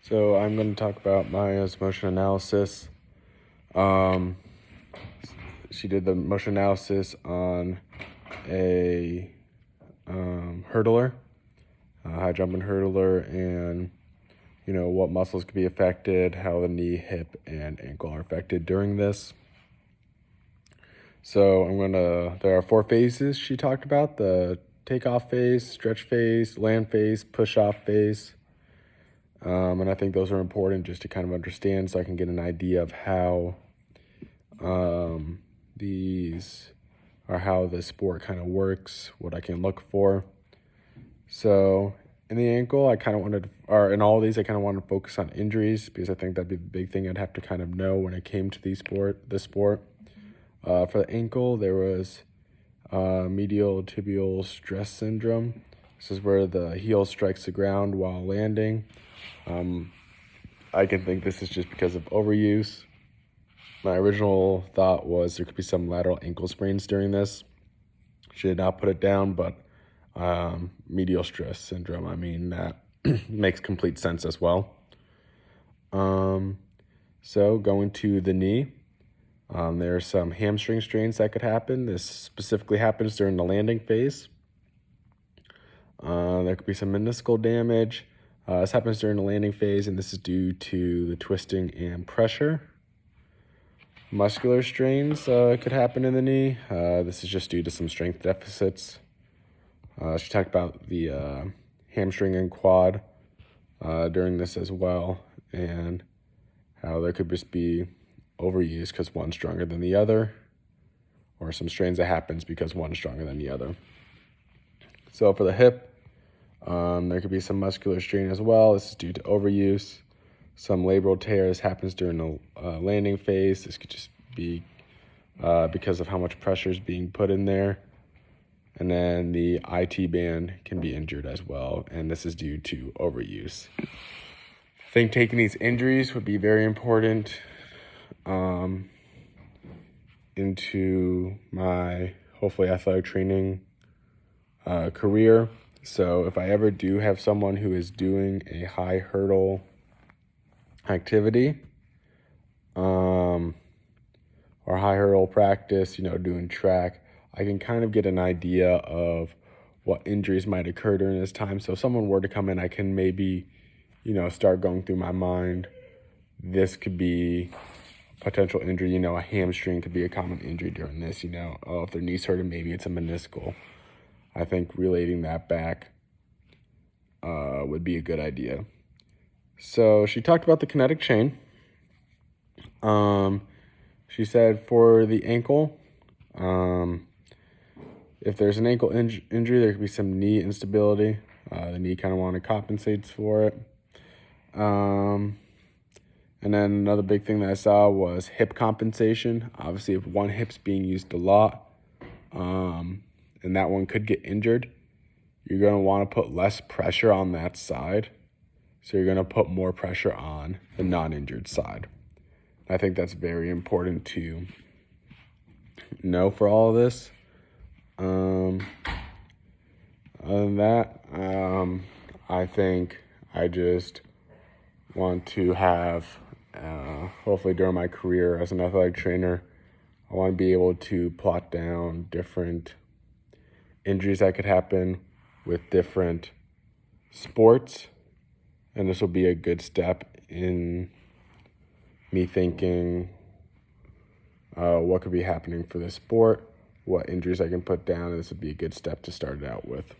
So I'm going to talk about Maya's motion analysis. Um, she did the motion analysis on a hurdler, a high jumping hurdler, and what muscles could be affected, how the knee, hip, and ankle are affected during this. So there are 4 phases she talked about: the takeoff phase, stretch phase, land phase, push-off phase. And I think those are important just to kind of understand so I can get an idea of how how the sport kind of works, what I can look for. So in the ankle, in all of these, I kind of wanted to focus on injuries because I think that'd be the big thing I'd have to kind of know when it came to this sport. For the ankle, there was medial tibial stress syndrome. This is where the heel strikes the ground while landing. I can think this is just because of overuse. My original thought was there could be some lateral ankle sprains during this. She did not put it down, but medial stress syndrome, that makes complete sense as well. So going to the knee, there are some hamstring strains that could happen. This specifically happens during the landing phase. There could be some meniscal damage. This happens during the landing phase, and this is due to the twisting and pressure. Muscular strains could happen in the knee. This is just due to some strength deficits. She talked about the hamstring and quad during this as well, and how there could just be overuse because one's stronger than the other, or some strains that happens because one's stronger than the other. So for the hip, there could be some muscular strain as well. This is due to overuse. Some labral tears happens during the landing phase. This could just be because of how much pressure is being put in there. And then the IT band can be injured as well, and this is due to overuse. I think taking these injuries would be very important into my, hopefully, athletic training career. So if I ever do have someone who is doing a high hurdle activity or high hurdle practice, doing track, I can kind of get an idea of what injuries might occur during this time. So if someone were to come in, I can maybe, start going through my mind. This could be a potential injury, a hamstring could be a common injury during this, if their knee's hurting, maybe it's a meniscal. I think relating that back would be a good idea. So she talked about the kinetic chain. She said for the ankle, if there's an ankle injury, there could be some knee instability. The knee kind of want to compensate for it. And then another big thing that I saw was hip compensation. Obviously, if one hip's being used a lot, and that one could get injured, you're going to want to put less pressure on that side. So you're going to put more pressure on the non-injured side. I think that's very important to know for all of this. Other than that, I think I just want to have, hopefully during my career as an athletic trainer, I want to be able to plot down different injuries that could happen with different sports. And this will be a good step in me thinking what could be happening for this sport, what injuries I can put down, and this would be a good step to start it out with.